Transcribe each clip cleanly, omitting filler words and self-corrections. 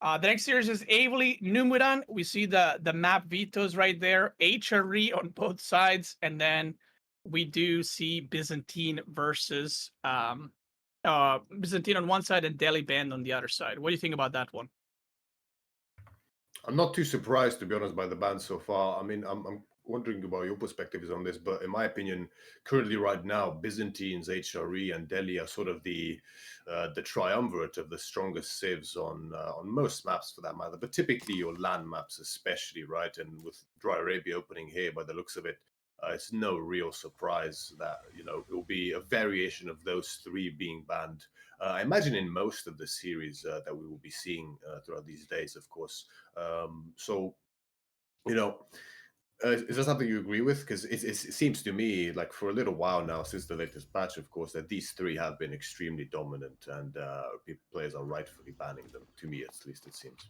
The next series is Avely Numudan. We see the map vetoes right there. HRE on both sides, and then we do see Byzantine versus Byzantine on one side and Delhi Band on the other side. What do you think about that one? I'm not too surprised, to be honest, by the ban so far. I mean, I'm wondering about your perspectives on this, but in my opinion, currently right now, Byzantines, HRE, and Delhi are sort of the triumvirate of the strongest civs on most maps for that matter, but typically your land maps especially, right? And with Dry Arabia opening here, by the looks of it, it's no real surprise that it will be a variation of those three being banned. I imagine in most of the series that we will be seeing throughout these days, of course. So, you know, is that something you agree with? Because it seems to me like for a little while now, since the latest patch, of course, that these three have been extremely dominant, and players are rightfully banning them. To me, at least, it seems.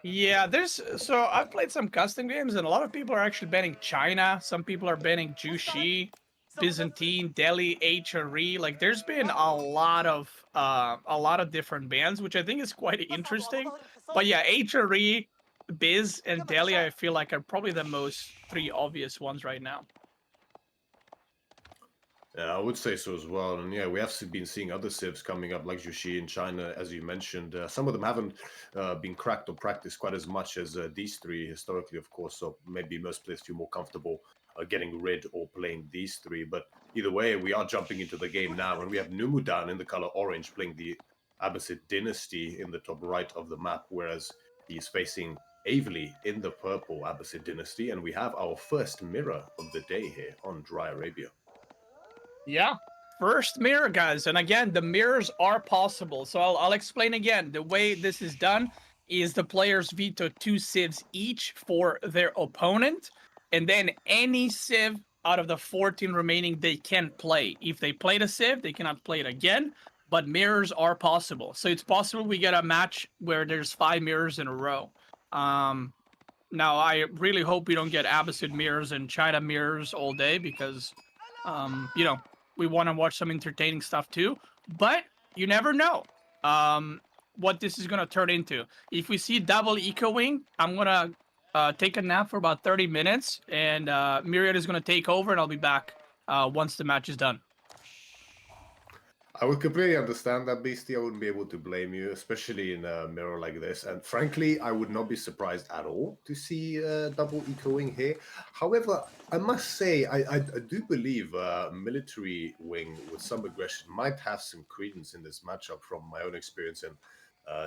Yeah, so I've played some custom games, and a lot of people are actually banning China. Some people are banning Jushi, Byzantine, Delhi, HRE. Like, there's been a lot of different bans, which I think is quite interesting. But yeah, HRE, Biz, and Delhi, I feel like are probably the most three obvious ones right now. Yeah, I would say so as well. And yeah, we have been seeing other civs coming up, like Jushi in China, as you mentioned. Some of them haven't been cracked or practiced quite as much as these three historically, of course. So maybe most players feel more comfortable getting rid or playing these three. But either way, we are jumping into the game now, and we have Numudan in the color orange playing the Abbasid dynasty in the top right of the map, whereas he's facing Avely in the purple Abbasid dynasty. And we have our first mirror of the day here on Dry Arabia. Yeah. First mirror, guys. And again, the mirrors are possible. So I'll explain again. The way this is done is the players veto 2 civs each for their opponent. And then any civ out of the 14 remaining, they can play. If they played a civ, they cannot play it again. But mirrors are possible. So it's possible we get a match where there's 5 mirrors in a row. Now, I really hope we don't get Abbasid mirrors and China mirrors all day because, we want to watch some entertaining stuff too. But you never know what this is going to turn into. If we see double Eco Wing, I'm going to take a nap for about 30 minutes, and Myriad is going to take over, and I'll be back once the match is done. I would completely understand that, Beastie. I wouldn't be able to blame you, especially in a mirror like this. And frankly, I would not be surprised at all to see double ecoing here. However, I must say, I do believe military wing with some aggression might have some credence in this matchup from my own experience and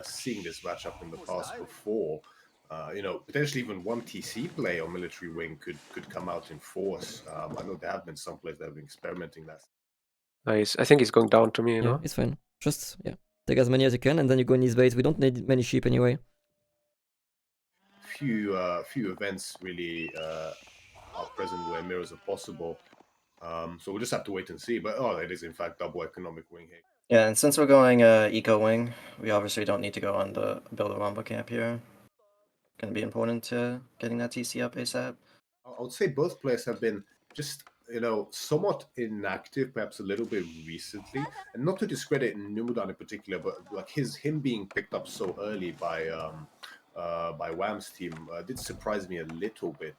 seeing this matchup in the past before. Potentially even one TC play on military wing could come out in force. I know there have been some players that have been experimenting that. Nice. I think he's going down to me, Yeah, it's fine. Just, take as many as you can, and then you go in his base. We don't need many sheep anyway. Few events really are present where mirrors are possible. So we'll just have to wait and see. But it is in fact double economic wing here. Yeah, and since we're going eco wing, we obviously don't need to go on the build a Rumble camp here. Gonna be important to getting that TC up ASAP. I would say both players have been just somewhat inactive, perhaps a little bit recently, and not to discredit Numudan in particular, but like him being picked up so early by Wam's team did surprise me a little bit,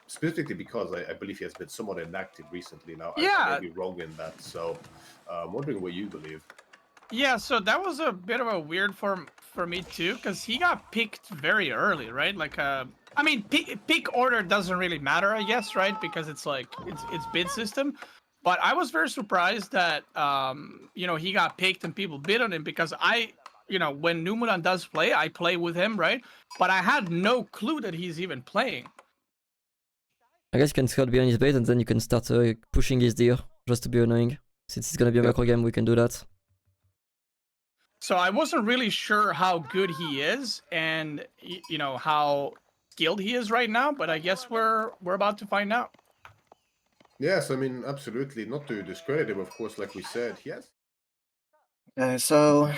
specifically because I believe he has been somewhat inactive recently. Now, I may be wrong in that, so I'm wondering what you believe. Yeah, so that was a bit of a weird for me too, because he got picked very early, right? Like, I mean, pick order doesn't really matter, I guess, right? Because it's like it's bid system. But I was very surprised that he got picked and people bid on him because when Numudan does play, I play with him, right? But I had no clue that he's even playing. I guess you can scout behind his base and then you can start pushing his deer just to be annoying. Since it's gonna be a macro game, we can do that. So I wasn't really sure how good he is and how skilled he is right now, but I guess we're about to find out. Yes, I mean, absolutely. Not to discredit him, of course, like we said. Yes. Okay, so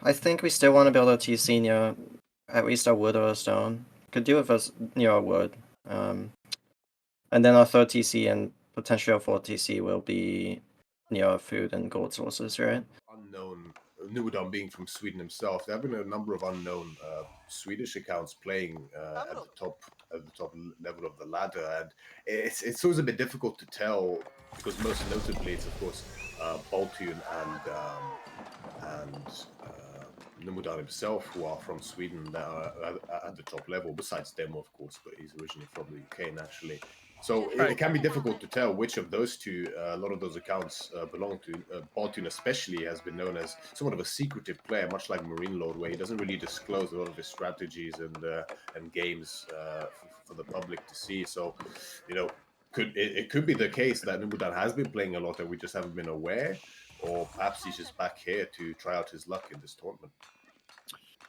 I think we still want to build a TC near at least a wood or a stone. Could do it as near a wood. And then our third TC and potentially our fourth TC will be near food and gold sources, right? Unknown Nudan being from Sweden himself, there have been a number of unknown Swedish accounts playing at the top level of the ladder, and it's always a bit difficult to tell because most notably it's of course Boltun and Numudan himself, who are from Sweden, that are at the top level, besides Demo, of course, but he's originally from the UK, naturally. So it can be difficult to tell which of those two, a lot of those accounts belong to. Boltun especially has been known as somewhat of a secretive player, much like MarineLord, where he doesn't really disclose a lot of his strategies and games for the public to see. So, you know, it could be the case that Numudan has been playing a lot and we just haven't been aware, or perhaps he's just back here to try out his luck in this tournament.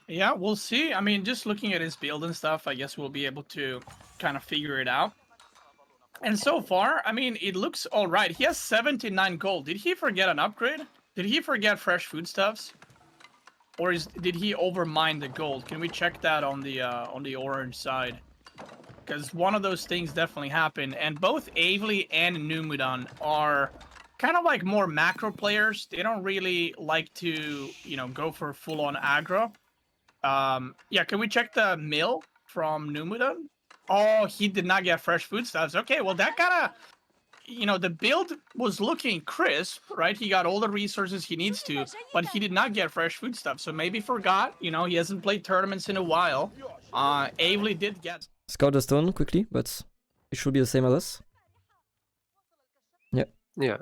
Yeah, we'll see. I mean, just looking at his build and stuff, I guess we'll be able to kind of figure it out. And so far, I mean, it looks all right. He has 79 gold. Did he forget an upgrade? Did he forget fresh foodstuffs? Or did he overmine the gold? Can we check that on the orange side? Because one of those things definitely happened. And both Avely and Numudan are kind of like more macro players. They don't really like to, you know, go for full-on aggro. Yeah, can we check the mill from Numudan? Oh, he did not get fresh foodstuffs. Okay, well, that kind of, you know, the build was looking crisp, right? He got all the resources he needs to, but he did not get fresh foodstuffs. So maybe forgot, you know, he hasn't played tournaments in a while. Avely did get... Scout the stone quickly, but it should be the same as us. Yeah. Yeah.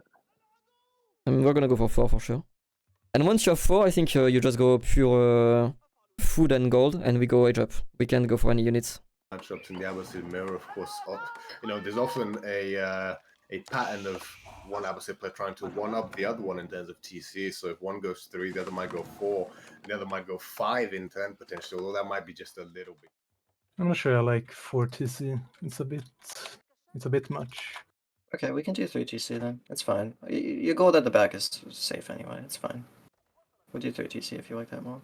I mean, we're gonna go for 4 for sure. And once you have 4, I think you just go pure food and gold, and we go age up. We can't go for any units. Matchups in the Abbasid mirror, of course, you know, there's often a pattern of one Abbasid player trying to one-up the other one in terms of TC. So if one goes 3, the other might go 4, the other might go 5 in 10 potentially, although that might be just a little bit. I'm not sure I like 4 TC. It's a bit much. Okay, we can do 3 TC then. It's fine. Your gold at the back is safe anyway. It's fine. We'll do 3 TC if you like that more.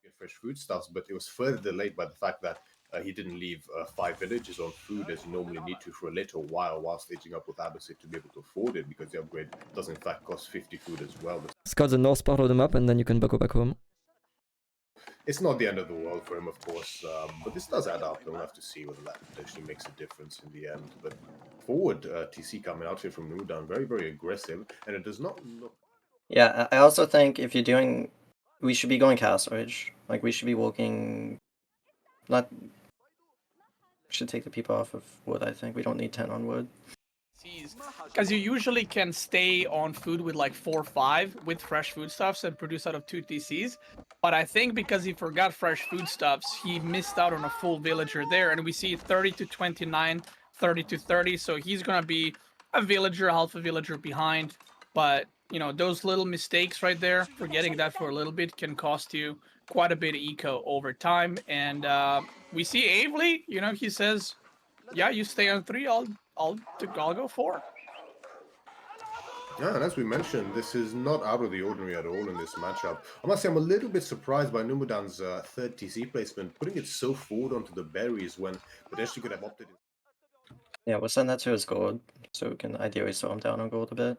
Get fresh foodstuffs, but it was further delayed by the fact that he didn't leave 5 villages on food as you normally need to for a little while staging up with Abbasid to be able to afford it, because the upgrade does in fact cost 50 food as well. Scout the north part of the map, and then you can go back home. It's not the end of the world for him, of course, but this does add up, and we'll have to see whether that potentially makes a difference in the end. But forward TC coming out here from Nudan, very, very aggressive, and it does not look... Yeah, I also think if you're doing... We should be going Castle Ridge. Like, we should be walking... Not... We should take the people off of wood, I think. We don't need 10 on wood. Because you usually can stay on food with like 4 or 5 with fresh foodstuffs and produce out of 2 TCs. But I think because he forgot fresh foodstuffs, he missed out on a full villager there. And we see 30 to 29, 30 to 30. So he's going to be a villager, half a villager behind. But, you know, those little mistakes right there, forgetting that for a little bit can cost you quite a bit of eco over time. And we see Avely, you know, he says, yeah, you stay on 3, I'll go 4. Yeah, and as we mentioned, this is not out of the ordinary at all in this matchup. I must say I'm a little bit surprised by Numudan's 3rd TC placement, putting it so forward onto the berries when potentially could have opted. Yeah, we'll send that to his gold, so we can ideally slow him down on gold a bit.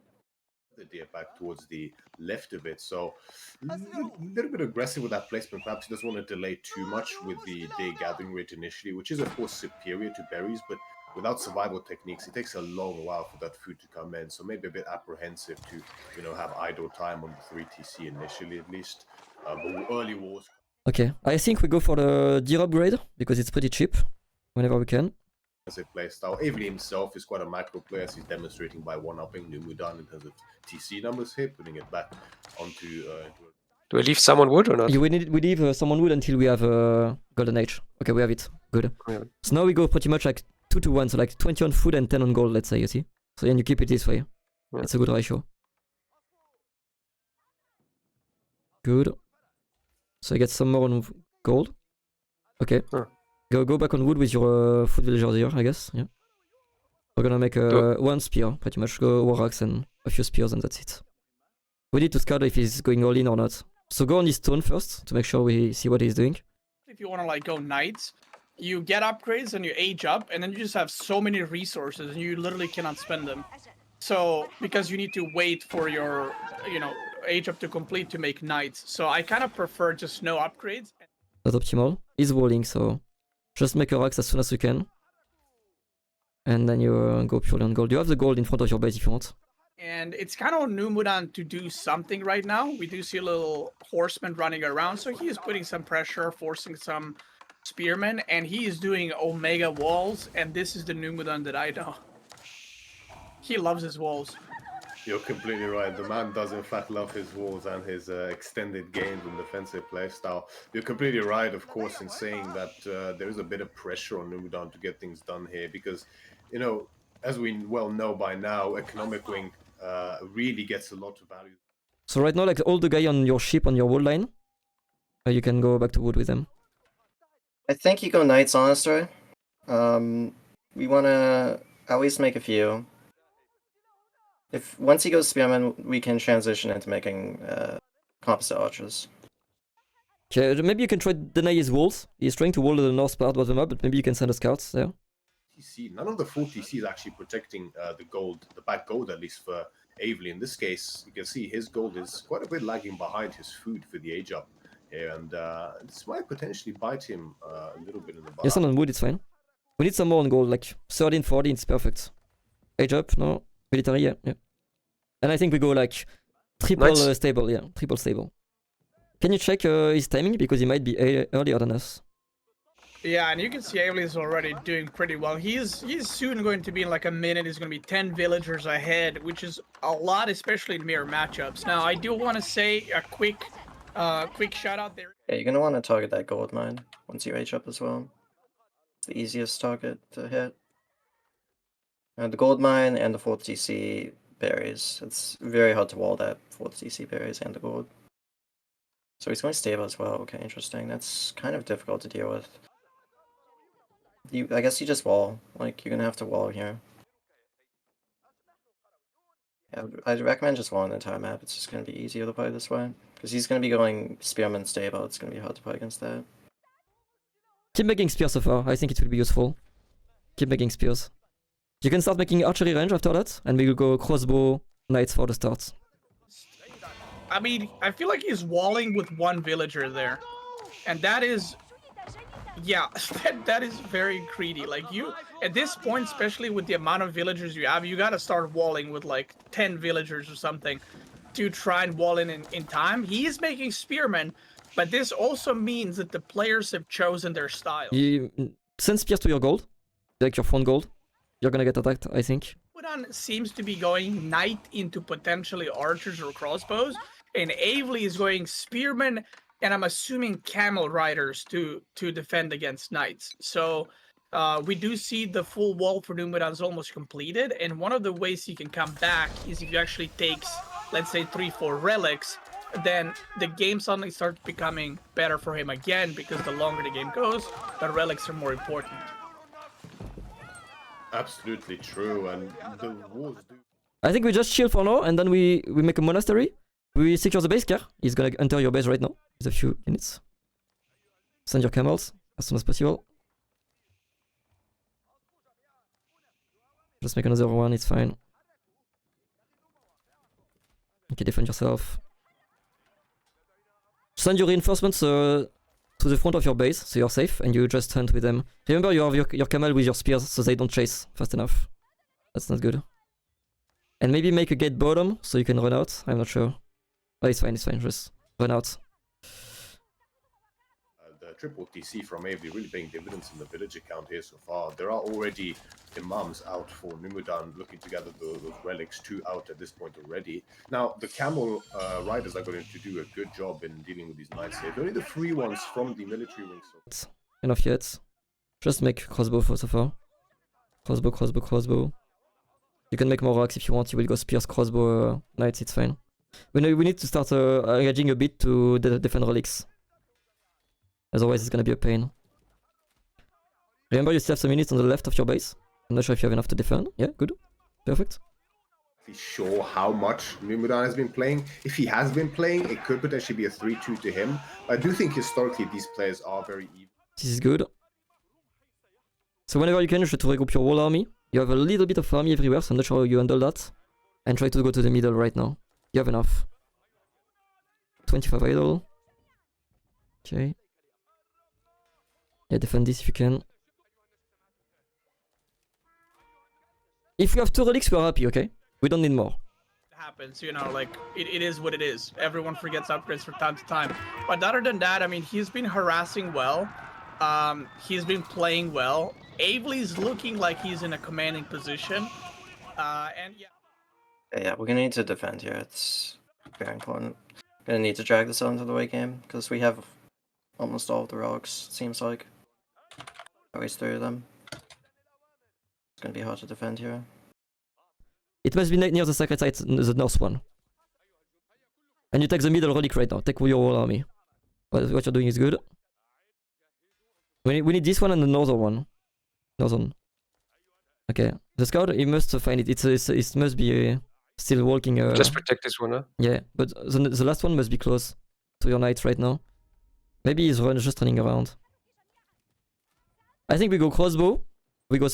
The deer back towards the left of it, so a little bit aggressive with that placement. Perhaps he doesn't want to delay too much with the day gathering rate initially, which is of course superior to berries, but without survival techniques, it takes a long while for that food to come in. So maybe a bit apprehensive to, you know, have idle time on the 3 TC initially at least. But early wars. Okay, I think we go for the deer upgrade because it's pretty cheap whenever we can. As a play style, Avely himself is quite a macro player, as he's demonstrating by one-upping Numudan in terms of TC numbers here, putting it back onto. Do we leave someone wood or not? We leave someone wood until we have golden age. Okay, we have it. Good. Yeah. So now we go pretty much like 2 to 1, so like 20 on food and 10 on gold, let's say, you see? So then you keep it this way. Yeah. It's a good ratio. Good. So I get some more on gold. Okay. Huh. Go back on wood with your food villager here, I guess. Yeah. We're gonna make 1 spear, pretty much. Go war axe and a few spears and that's it. We need to scout if he's going all in or not. So go on his stone first to make sure we see what he's doing. If you want to like go knights, you get upgrades and you age up, and then you just have so many resources and you literally cannot spend them. So because you need to wait for your, you know, age up to complete to make knights. So I kind of prefer just no upgrades. Not optimal. He's walling, so just make a racks as soon as you can. And then you go purely on gold. You have the gold in front of your base if you want. And it's kind of on Numudan to do something right now. We do see a little horseman running around, so he is putting some pressure, forcing some spearmen, and he is doing Omega walls, and this is the Numudan that I know. He loves his walls. You're completely right. The man does in fact love his walls and his extended games and defensive playstyle. You're completely right, of course, in saying that there is a bit of pressure on Numudan to get things done here because, you know, as we well know by now, economic wing really gets a lot of value. So right now, like all the guy on your ship on your wall line, you can go back to wood with them. I think you go knights, honestly. We want to at least make a few. If once he goes spearman, we can transition into making composite archers. Okay, maybe you can try to deny his walls. He's trying to wall the north part of the map, but maybe you can send the scouts there. TC, none of the 4 TC is actually protecting the gold, the back gold at least for Avely. In this case, you can see his gold is quite a bit lagging behind his food for the age up here, and this might potentially bite him a little bit in the butt. Yes, on wood, it's fine. We need some more on gold, like 13, 14, it's perfect. Age up, no. Military, yeah. And I think we go like triple stable, yeah, triple stable. Can you check his timing? Because he might be earlier than us. Yeah, and you can see Avely is already doing pretty well. He's soon going to be in like a minute. He's going to be 10 villagers ahead, which is a lot, especially in mirror matchups. Now, I do want to say a quick shout out there. Yeah, you're going to want to target that gold mine once you age up as well. It's the easiest target to hit. The gold mine and the 4th TC berries. It's very hard to wall that 4th TC berries and the gold. So he's going stable as well. Okay, interesting. That's kind of difficult to deal with. I guess you just wall. Like, you're going to have to wall here. Yeah, I'd recommend just walling the entire map. It's just going to be easier to play this way. Because he's going to be going spearman stable. It's going to be hard to play against that. Keep making spears so far. I think it will be useful. Keep making spears. You can start making archery range after that, and we will go crossbow knights for the start. I mean, I feel like he's walling with one villager there. And that is... Yeah, that is very greedy. Like, you... At this point, especially with the amount of villagers you have, you gotta start walling with, like, 10 villagers or something to try and wall in time. He is making spearmen, but this also means that the players have chosen their style. You send spears to your gold, like your front gold. You're gonna get attacked, I think. Numudan seems to be going knight into potentially archers or crossbows, and Avely is going spearmen, and I'm assuming camel riders to defend against knights. So we do see the full wall for Numudan is almost completed, and one of the ways he can come back is if he actually takes, let's say, 3-4 relics, then the game suddenly starts becoming better for him again, because the longer the game goes, the relics are more important. Absolutely true, and the wars do. I think we just chill for now, and then we make a monastery. We secure the base care. He's gonna enter your base right now. With a few units. Send your camels as soon as possible. Just make another one, it's fine. Okay, defend yourself. Send your reinforcements to the front of your base, so you're safe, and you just hunt with them. Remember, you have your camel with your spears, so they don't chase fast enough. That's not good. And maybe make a gate bottom, so you can run out. I'm not sure. Oh, it's fine, just run out. The triple TC from Avely really paying dividends in the village account here so far. There are already imams out for Numudan looking to gather those relics, 2 out at this point already. Now, the camel riders are going to do a good job in dealing with these knights here. Only the free ones from the military wings. Enough yet. Just make crossbow for so far. Crossbow. You can make more rocks if you want. You will go spears, crossbow, knights, it's fine. We need to start engaging a bit to defend relics. Otherwise it's gonna be a pain. Remember, you still have some units on the left of your base. I'm not sure if you have enough to defend. Yeah, good. Perfect. Sure how much Numudan has been playing. If he has been playing, it could potentially be a 3-2 to him. I do think historically these players are very even. This is good. So whenever you can, you should regroup your whole army. You have a little bit of army everywhere, so I'm not sure how you handle that. And try to go to the middle right now. You have enough. 25 idle. Okay. Yeah, defend this if you can. If we have 2 relics, we're happy, okay? We don't need more. Happens, you know, like it is what it is. Everyone forgets upgrades from time to time. But other than that, I mean, he's been harassing well. He's been playing well. Avely's looking like he's in a commanding position. And yeah. Yeah, we're gonna need to defend here. It's very important. Gonna need to drag this out into the late game because we have almost all of the rocks. It seems like at least 3 of them. It's gonna be hard to defend here. It must be near the sacred site, the north one. And you take the middle relic right now. Take your whole army. What you're doing is good. We need this one and the northern one. Northern. Okay. The scout, he must find it. It must be still walking. Just protect this one, huh? Yeah, but the last one must be close to your knights right now. Maybe he's just running around. I think we go crossbow. We go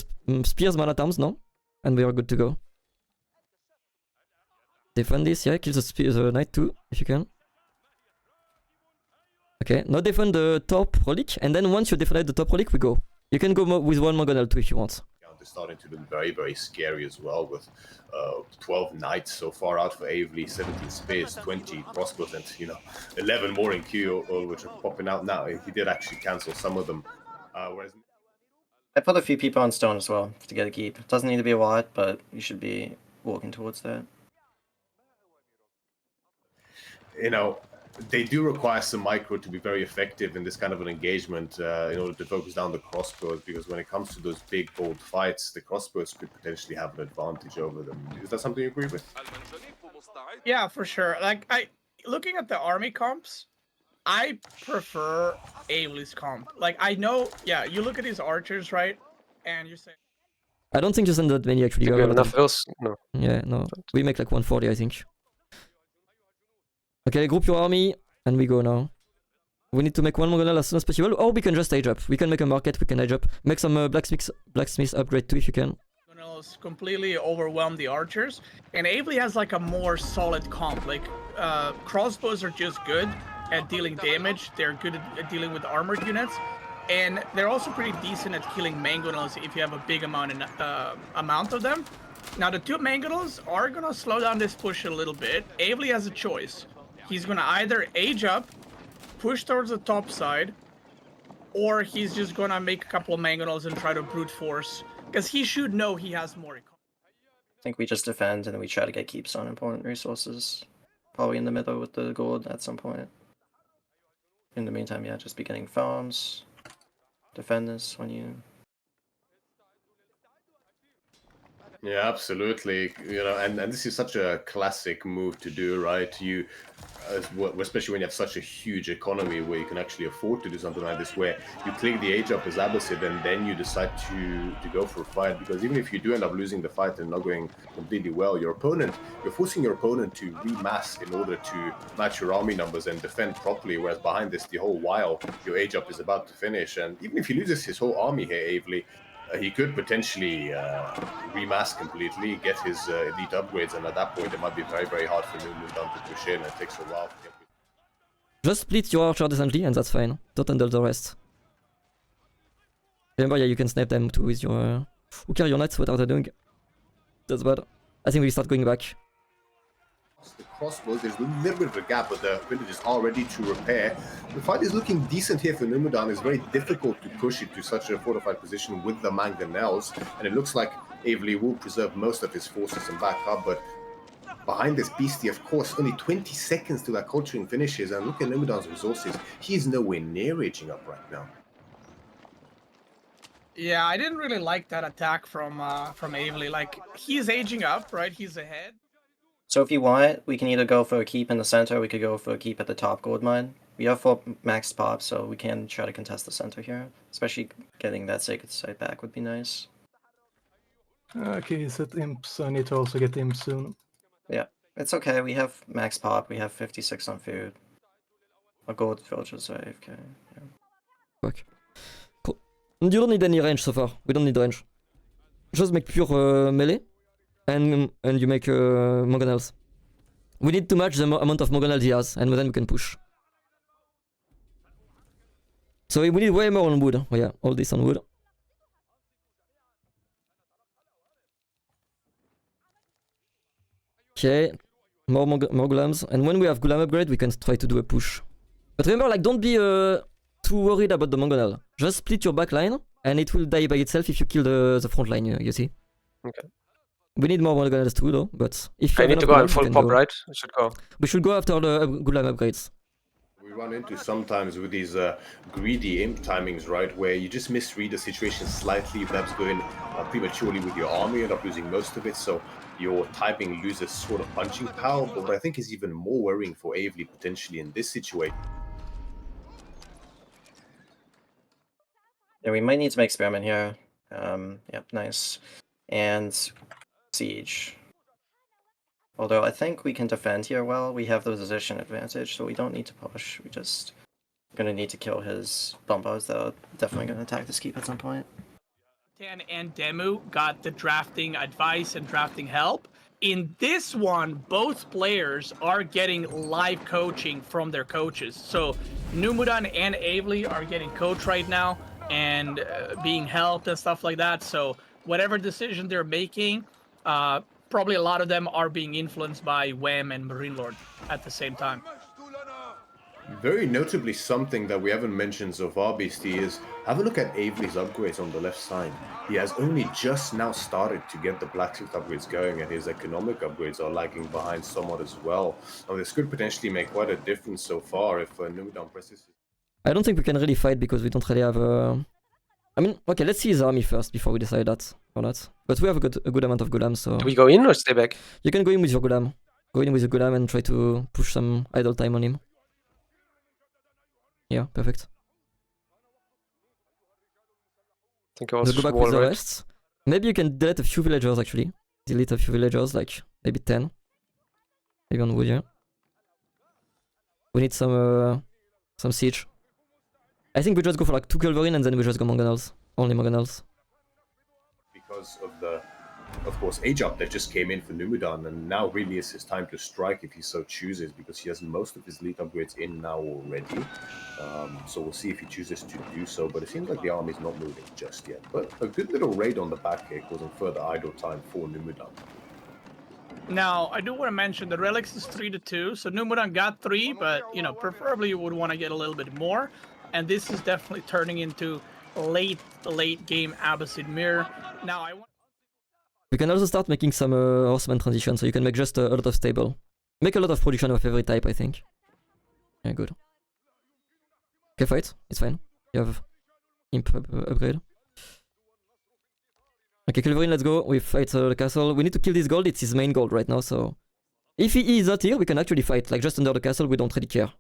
spears, man at arms, no? And we are good to go. Defend this, yeah, kill the knight too, if you can. Okay, now defend the top relic, and then once you defend the top relic, we go. You can go with 1 Mangonel too if you want. They're starting to look very, very scary as well, with 12 knights so far out for Avely, 17 spears, 20 crossbows, and 11 more in queue, which are popping out now. He did actually cancel some of them. Whereas I put a few people on stone as well to get a keep. It doesn't need to be a lot, but you should be walking towards that. They do require some micro to be very effective in this kind of an engagement in order to focus down the crossbows, because when it comes to those big, bold fights, the crossbows could potentially have an advantage over them. Is that something you agree with? Yeah, for sure. Like, looking at the army comps, I prefer Avely's comp. Like, I know, yeah, you look at these archers, right? And you say... I don't think you send that many actually. Do we have enough else? No. Yeah, no. We make like 140, I think. Okay, group your army, and we go now. We need to make 1 Mangonel as soon as possible, or we can just age up. We can make a market, we can age up. Make some blacksmith upgrade too if you can. Mangonels completely overwhelm the archers, and Avely has like a more solid comp. Like, crossbows are just good at dealing damage. They're good at dealing with armored units, and they're also pretty decent at killing Mangonels if you have a big amount of them. Now, the 2 Mangonels are gonna slow down this push a little bit. Avely has a choice. He's gonna either age up, push towards the top side, or he's just gonna make a couple of Mangonels and try to brute force, because he should know he has more. I think we just defend and then we try to get keeps on important resources. Probably in the middle with the gold at some point. In the meantime, yeah, just be getting farms. Defend this when you... Yeah, absolutely. And this is such a classic move to do, right? Especially when you have such a huge economy where you can actually afford to do something like this, where you click the age up as Abbasid and then you decide to go for a fight. Because even if you do end up losing the fight and not going completely well, you're forcing your opponent to remass in order to match your army numbers and defend properly. Whereas behind this, the whole while your age up is about to finish, and even if he loses his whole army here, Avely, he could potentially remass completely, get his elite upgrades, and at that point it might be very, very hard for Numudan to push in, and it takes a while to get... Just split your archer decently, and that's fine. Don't handle the rest. Remember, yeah, you can snipe them too with your... Who care your knights? What are they doing? That's bad. I think we start going back. The crossbows, there's a little bit of a gap, but the village is all ready to repair. The fight is looking decent here for Numudan. It's very difficult to push it to such a fortified position with the Mangonels, and it looks like Avely will preserve most of his forces and back up, but behind this Beastie, of course, only 20 seconds to that culturing finishes, and look at Numudan's resources. He's nowhere near aging up right now. Yeah, I didn't really like that attack from Avely. Like, he's aging up, right? He's ahead. So if you want, we can either go for a keep in the center, or we could go for a keep at the top gold mine. We have 4 max pop, so we can try to contest the center here. Especially getting that sacred site back would be nice. Okay, he's at imps. I need to also get imps soon. Yeah, it's okay. We have max pop. We have 56 on food. A gold villagers are AFK. Yeah. Fuck. Cool. You don't need any range so far. We don't need range. Just make pure melee, and you make Mangonels. We need to match the amount of Mongonals he has, and then we can push. So we need way more on wood. Oh yeah, all this on wood. Okay, more Gulams. And when we have Gulam upgrade, we can try to do a push. But remember, like, don't be too worried about the Mongonal. Just split your back line, and it will die by itself if you kill the front line, you see? Okay. We need more Mongonals too, though, but if you I need to go on full pop, right? I should go. We should go after the Gulam upgrades. We run into sometimes with these greedy imp timings, right, where you just misread the situation slightly, perhaps going prematurely with your army, you end up losing most of it, so your typing loses sort of punching power. But what I think is even more worrying for Avely potentially in this situation. Yeah, we might need to make experiment here. Yep, nice. And siege. Although I think we can defend here well. We have the position advantage, so we don't need to push. We just gonna need to kill his bumpos. They're definitely gonna attack this keep at some point. Tan and Demu got the drafting advice and drafting help. In this one, both players are getting live coaching from their coaches. So Numudan and Avely are getting coached right now and being helped and stuff like that. So whatever decision they're making, probably a lot of them are being influenced by Wam and MarineLord at the same time. Very notably, something that we haven't mentioned so far, Beastie, is have a look at Avely's upgrades on the left side. He has only just now started to get the Blacksmith upgrades going, and his economic upgrades are lagging behind somewhat as well. Now, this could potentially make quite a difference so far if Numudan presses. I don't think we can really fight because we don't really have I mean, okay, let's see his army first before we decide that or not. But we have a good amount of Gulams, so... Do we go in or stay back? You can go in with your Gulam. Go in with your Gulam and try to push some idle time on him. Yeah, perfect. I think I was Go back with the rest. Maybe you can delete a few villagers, actually. Delete a few villagers, like maybe 10. Maybe on wood, yeah. We need some siege. I think we just go for like 2 Culverin and then we just go Mongonals. Only Mongonals. Because of the, of course, age up that just came in for Numudan, and now really is his time to strike if he so chooses, because he has most of his lead upgrades in now already. So we'll see if he chooses to do so, but it seems like the army's not moving just yet. But a good little raid on the back here, causing further idle time for Numudan. Now, I do want to mention the relics is 3-2, so Numudan got 3, but, you know, preferably you would want to get a little bit more. And this is definitely turning into late game Abbasid Mirror. Now, I want... We can also start making some horseman transition, so you can make just a lot of stable. Make a lot of production of every type, I think. Yeah, good. Okay, fight. It's fine. You have imp upgrade. Okay, Culverin, let's go. We fight the castle. We need to kill this gold. It's his main gold right now, so... If he is not here, we can actually fight. Like, just under the castle, we don't really care.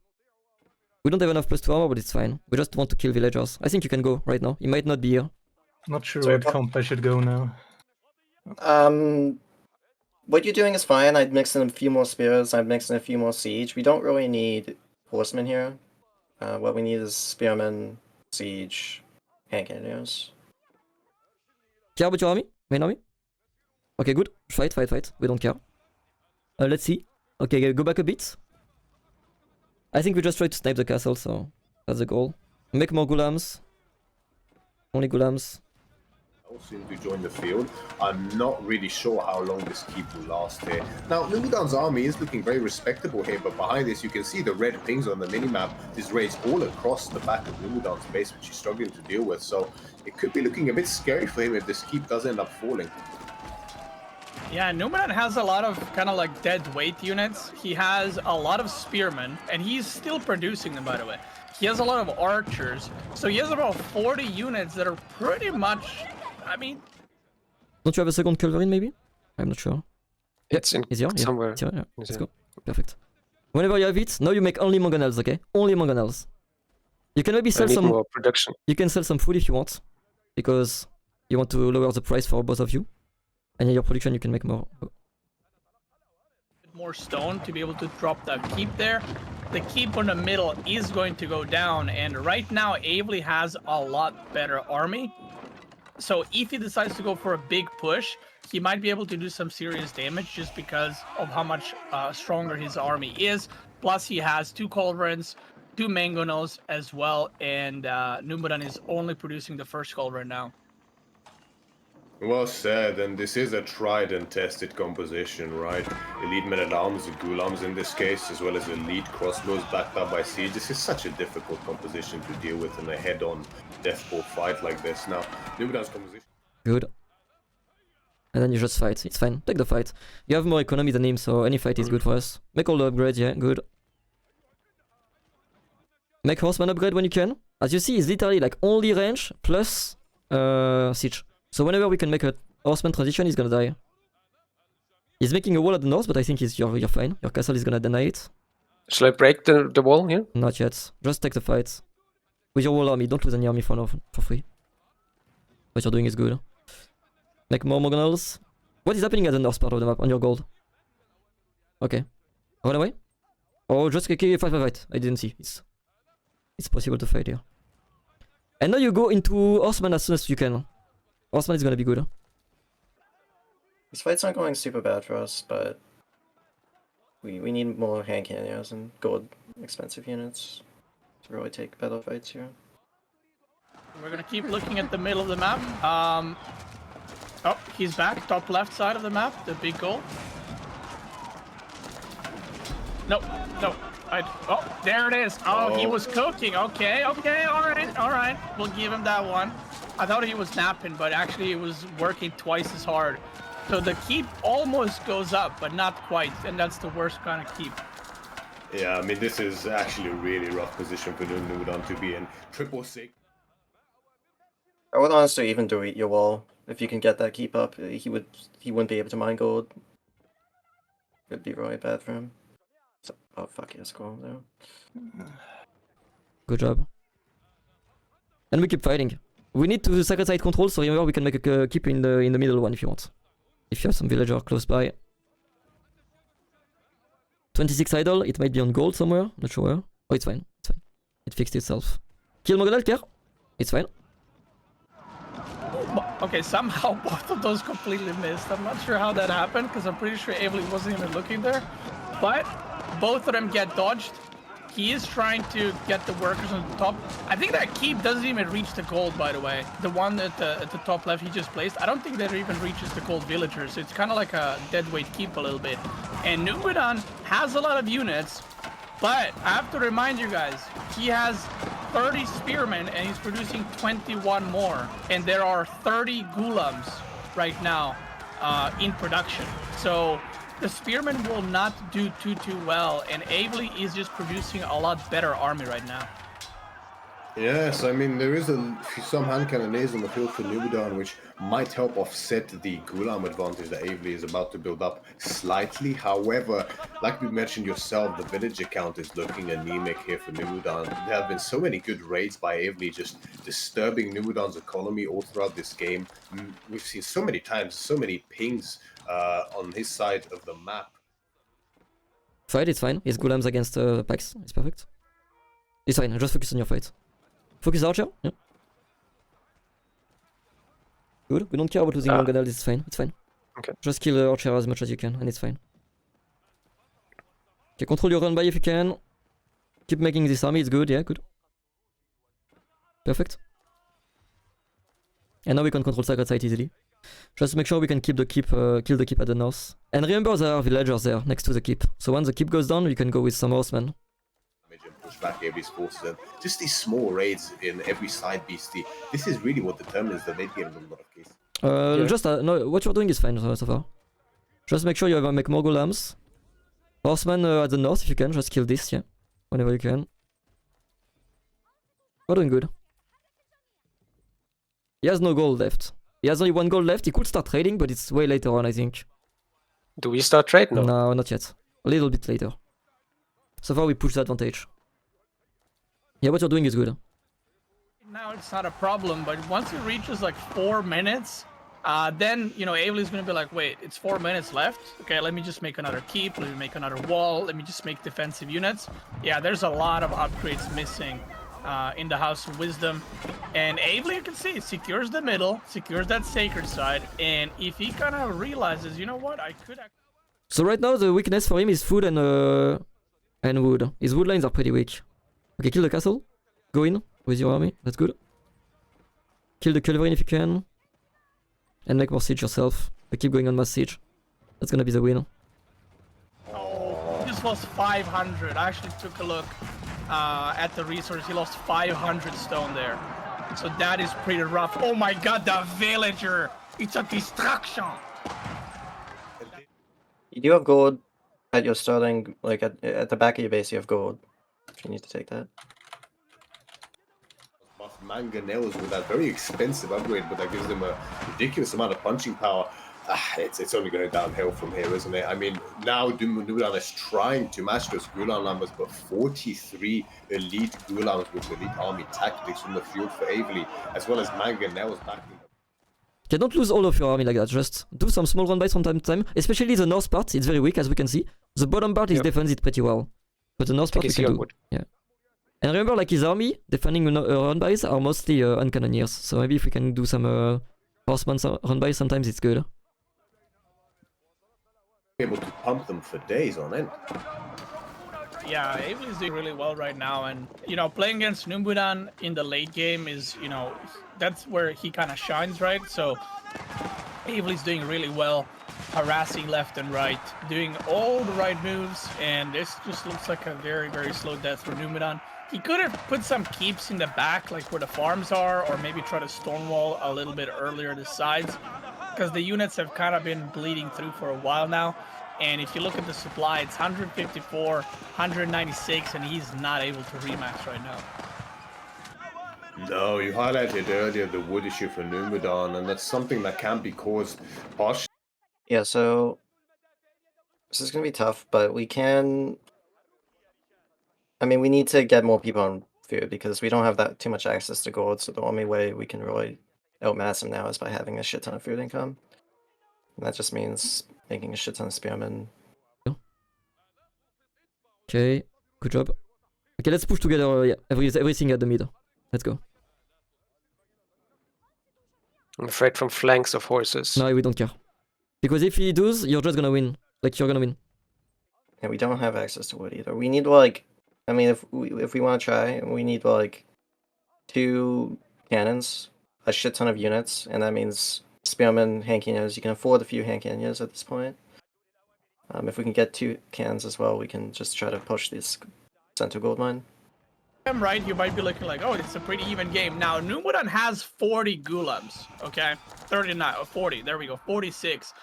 We don't have enough +2 armor, but it's fine. We just want to kill villagers. I think you can go right now. He might not be here. Not sure Sorry, what comp I should go now. What you're doing is fine. I'd mix in a few more spears. I'd mix in a few more siege. We don't really need horsemen here. What we need is spearmen, siege, hand cannoneers. Care about your army? Main army? Okay, good. Fight. We don't care. Let's see. Okay, go back a bit. I think we just try to snipe the castle, so that's the goal. Make more Gulams. Only Gulams. Soon to join the field. I'm not really sure how long this keep will last here. Now, Numudan's army is looking very respectable here, but behind this you can see the red pings on the minimap. This raids all across the back of Numudan's base, which he's struggling to deal with, so it could be looking a bit scary for him if this keep does end up falling. Yeah, Numudan has a lot of kind of like dead weight units. He has a lot of spearmen, and he's still producing them, by the way. He has a lot of archers, so he has about 40 units that are pretty much, I mean... Don't you have a second Culverin, maybe? I'm not sure. It's in Is here? somewhere. It's here, yeah. Let's go. Perfect. Whenever you have it, now you make only Mongonals, okay? Only Mongonals. You can maybe sell some... more production. You can sell some food if you want, because you want to lower the price for both of you. And in your production you can make more. More stone to be able to drop that keep there. The keep on the middle is going to go down, and right now Avely has a lot better army. So if he decides to go for a big push, he might be able to do some serious damage just because of how much stronger his army is. Plus, he has 2 Culverins, 2 Mangonels as well, and Nubadan is only producing the first Culverin now. Well said, and this is a tried and tested composition, right? Elite men-at-arms, Ghulams in this case, as well as elite crossbows backed up by siege. This is such a difficult composition to deal with in a head-on deathball fight like this. Now, Nubadan's composition... Good. And then you just fight. It's fine. Take the fight. You have more economy than him, so any fight is good for us. Make all the upgrades, yeah, good. Make horseman upgrade when you can. As you see, it's literally like only range plus siege. So whenever we can make a horseman transition, he's gonna die. He's making a wall at the north, but I think you're fine. Your castle is gonna deny it. Shall I break the wall here? Not yet. Just take the fight. With your whole army, don't lose any army for free. What you're doing is good. Make more Morganals. What is happening at the north part of the map on your gold? Okay. Run away? Or just fight. I didn't see. It's possible to fight here. And now you go into Horseman as soon as you can. Horseman is gonna be good. This fight's not going super bad for us, but we need more hand cannons and gold expensive units to really take better fights here. We're gonna keep looking at the middle of the map. Oh, he's back, top left side of the map, the big goal. No. Oh, there it is. Oh, he was cooking. Okay, all right. We'll give him that one. I thought he was napping, but actually he was working twice as hard. So the keep almost goes up, but not quite, and that's the worst kind of keep. Yeah, I mean, this is actually a really rough position for Nubadan to be in. 666. I would honestly even delete your wall. If you can get that keep up, he wouldn't be able to mine gold. It'd be really bad for him. So, oh fuck, yes, go there. Good job. And we keep fighting. We need to sacred site control, so remember we can make a keep in the middle one if you want. If you have some villager close by. 26 idle, it might be on gold somewhere, not sure where. Oh, it's fine. It fixed itself. Kill Mogonal, Pierre. It's fine. Okay, somehow both of those completely missed. I'm not sure how that happened, because I'm pretty sure Avery wasn't even looking there. But both of them get dodged. He is trying to get the workers on the top. I think that keep doesn't even reach the gold, by the way. The one at the top left he just placed, I don't think that even reaches the gold villagers. It's kind of like a deadweight keep a little bit. And Nubadan has a lot of units, but I have to remind you guys, he has 30 spearmen and he's producing 21 more. And there are 30 Ghulams right now in production. So the spearmen will not do too well, and Avely is just producing a lot better army right now. Yes, I mean, there is some hand cannonades on the field for Nubadan, which might help offset the Ghulam advantage that Avely is about to build up slightly. However, like you mentioned yourself, the villager count is looking anemic here for Nubadan. There have been so many good raids by Avely, just disturbing Nubadan's economy all throughout this game. We've seen so many times, so many pings on his side of the map. Fight, it's fine. His Ghulams against Pax. It's perfect. It's fine. Just focus on your fight. Focus Archer. Yeah. Good. We don't care about losing Mangonel. It's fine. It's fine. Okay. Just kill Archer as much as you can, and it's fine. Okay, control your run by if you can. Keep making this army. It's good. Yeah, good. Perfect. And now we can control Sacred Site easily. Just make sure we can keep the keep, kill the keep at the north. And remember there are villagers there next to the keep. So once the keep goes down, we can go with some horsemen. And push back Avely's forces, and just these small raids in every side beastie. This is really what determines the late game in a lot of cases. Just no, what you're doing is fine so far. Just make sure you make more Ghulams. Horsemen at the north if you can. Just kill this, yeah, whenever you can. We're doing good. He has no gold left. He has only 1 gold left. He could start trading, but it's way later on, I think. Do we start trade? No. No, not yet. A little bit later. So far, we push the advantage. Yeah, what you're doing is good. Now it's not a problem, but once it reaches like 4 minutes, then, you know, Avely's going to be like, wait, it's 4 minutes left? Okay, let me just make another keep. Let me make another wall. Let me just make defensive units. Yeah, there's a lot of upgrades missing. in the House of Wisdom. And Avely, you can see, secures the middle, secures that sacred side, and if he kind of realizes, you know what, I could actually... So right now the weakness for him is food and wood. His wood lines are pretty weak. Okay, kill the castle. Go in with your army. That's good. Kill the culverin if you can. And make more siege yourself. But keep going on mass siege. That's gonna be the win. Oh, he just lost 500. I actually took a look at the resource. He lost 500 stone there. So that is pretty rough. Oh my god, the villager! It's a destruction! You do have gold at your starting, like at the back of your base. You have gold. If you need to take that. Buff mangonels with that very expensive upgrade, but that gives them a ridiculous amount of punching power. It's only going downhill from here, isn't it? I mean, now Nudan is trying to match those Gulan numbers, but 43 elite Gulans with elite army tactics from the field for Avely, as well as mangonels backing them. Okay, don't lose all of your army like that. Just do some small run-bys from time to time. Especially the north part, it's very weak as we can see. The bottom part is defends it pretty well. But the north part we can do. Yeah. And remember, like his army, defending run-bys are mostly uncannoneers. So maybe if we can do some horseman run-bys, sometimes it's good. Able to pump them for days on end. Yeah, Avely's doing really well right now, and you know, playing against Numbudan in the late game is, you know, that's where he kind of shines, right? So Avely's doing really well, harassing left and right, doing all the right moves, and this just looks like a very, very slow death for Numbudan. He could have put some keeps in the back, like where the farms are, or maybe try to stonewall a little bit earlier the sides, because the units have kind of been bleeding through for a while now. And if you look at the supply, it's 154, 196, and he's not able to remax right now. No, you highlighted earlier the wood issue for Numbudan, and that's something that can be caused partially. Yeah, so this is gonna be tough, but we can. I mean, we need to get more people on food because we don't have that too much access to gold. So the only way we can really outmass him now is by having a shit ton of food income, and that just means making a shit ton of spearmen. Okay, good job. Okay, let's push together. Yeah, everything at the mid. Let's go. I'm afraid from flanks of horses. No, we don't care. Because if he does, you're just gonna win. Like, you're gonna win. And we don't have access to wood either. We need, like, I mean, if we want to try, we need, like, 2 cannons, a shit ton of units, and that means spearmen, hand cannons. You can afford a few hand cannons at this point. If we can get 2 cannons as well, we can just try to push this center gold mine. I'm right, you might be looking like, oh, it's a pretty even game. Now, Numbudan has 40 Gulams, okay? 39, 40, there we go, 46.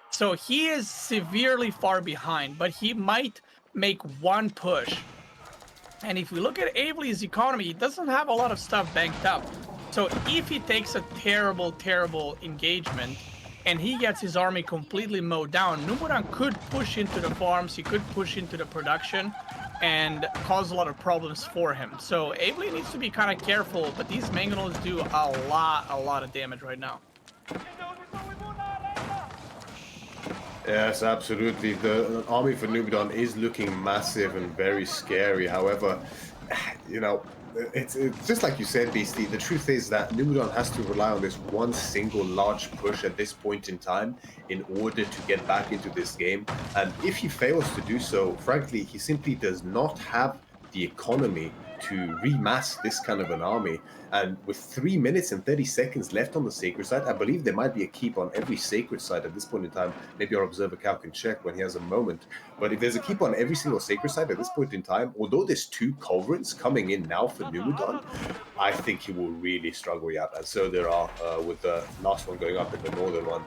So he is severely far behind, but he might make one push. And if we look at Avely's economy, he doesn't have a lot of stuff banked up. So if he takes a terrible, terrible engagement, and he gets his army completely mowed down, Numbudan could push into the farms, he could push into the production, and cause a lot of problems for him. So Avely needs to be kind of careful, but these mangonels do a lot of damage right now. Yes, absolutely. The army for Numbudan is looking massive and very scary. However, you know, it's just like you said, Beasty. The truth is that Numbudan has to rely on this one single large push at this point in time in order to get back into this game. And if he fails to do so, frankly, he simply does not have the economy to remass this kind of an army. And with 3 minutes and 30 seconds left on the sacred side, I believe there might be a keep on every sacred side at this point in time. Maybe our observer Cal can check when he has a moment. But if there's a keep on every single sacred side at this point in time, although there's 2 culverins coming in now for Numbudan, I think he will really struggle. Yeah, and so there are with the last one going up in the northern one.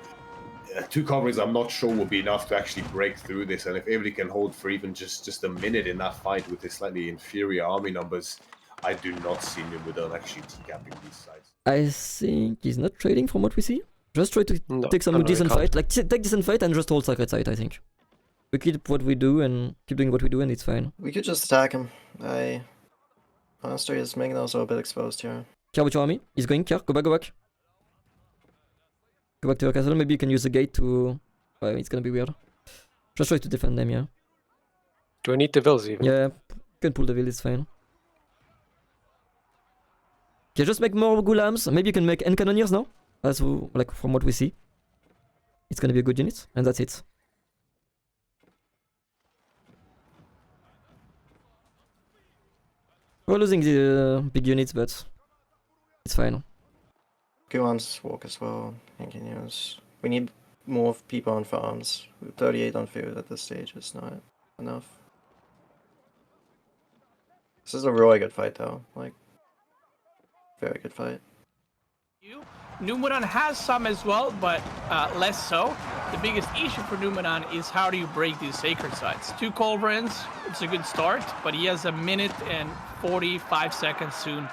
2 culverins I'm not sure will be enough to actually break through this, and if Avely can hold for even just a minute in that fight with his slightly inferior army numbers, I do not see Numbudan actually capping these sides. I think he's not trading from what we see. Just try to take some decent fight. Like, take decent fight and just hold sacred site, I think. We keep what we do and keep doing what we do and it's fine. We could just attack him. Honestly, his mangonels are a bit exposed here. Care with your army. He's going, Care. Go back, go back. Go back to your castle. Maybe you can use the gate to... Well, it's gonna be weird. Just try to defend them, yeah. Do I need the vills even? Yeah, you can pull the will, it's fine. Okay, just make more Gulams. Maybe you can make N Cannoneers now, like from what we see. It's gonna be a good unit, and that's it. We're losing the big units, but it's fine. Guan's walk as well. Engineers. We need more people on farms. 38 on food at this stage is not enough. This is a really good fight though. Like, very good fight. Numenon has some as well, but less so. The biggest issue for Numenon is how do you break these sacred sites? 2 Culverins, it's a good start, but he has 1 minute and 45 seconds soon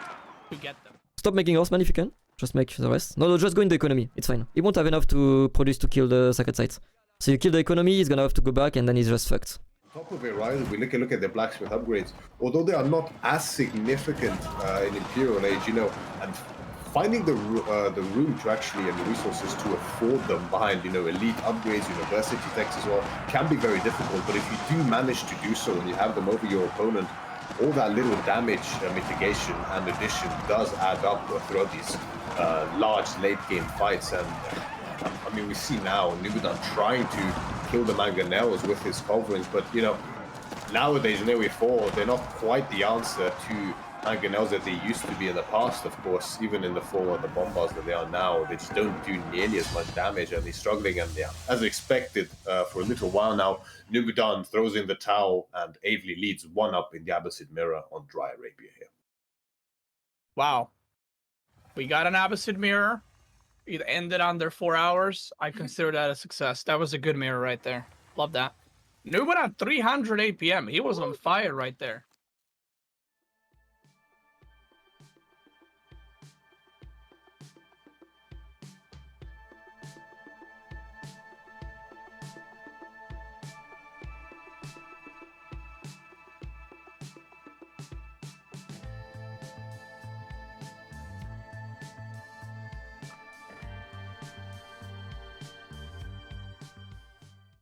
to get them. Stop making horsemen if you can. Just make the rest. No, just go in the economy. It's fine. He won't have enough to produce to kill the sacred sites. So you kill the economy, he's gonna have to go back, and then he's just fucked. On top of it, right, we look at the blacksmith upgrades. Although they are not as significant in Imperial Age, you know, and finding the room to actually and the resources to afford them behind, you know, elite upgrades, university techs as well, can be very difficult. But if you do manage to do so and you have them over your opponent, all that little damage mitigation and addition does add up throughout these large late game fights. And I mean, we see now Numenon trying to kill the Mangonels with his Culverins, but you know, nowadays in AoE4, they're not quite the answer to Mangonels that they used to be in the past. Of course, even in the form of the Bombards that they are now, they just don't do nearly as much damage, and they're struggling. And yeah, as expected, for a little while now, Numenon throws in the towel, and Avely leads 1-up in the Abbasid Mirror on Dry Arabia here. Wow. We got an Abbasid Mirror. It ended under 4 hours. I consider that a success. That was a good mirror right there. Love that. Numenon 300 APM. He was on fire right there.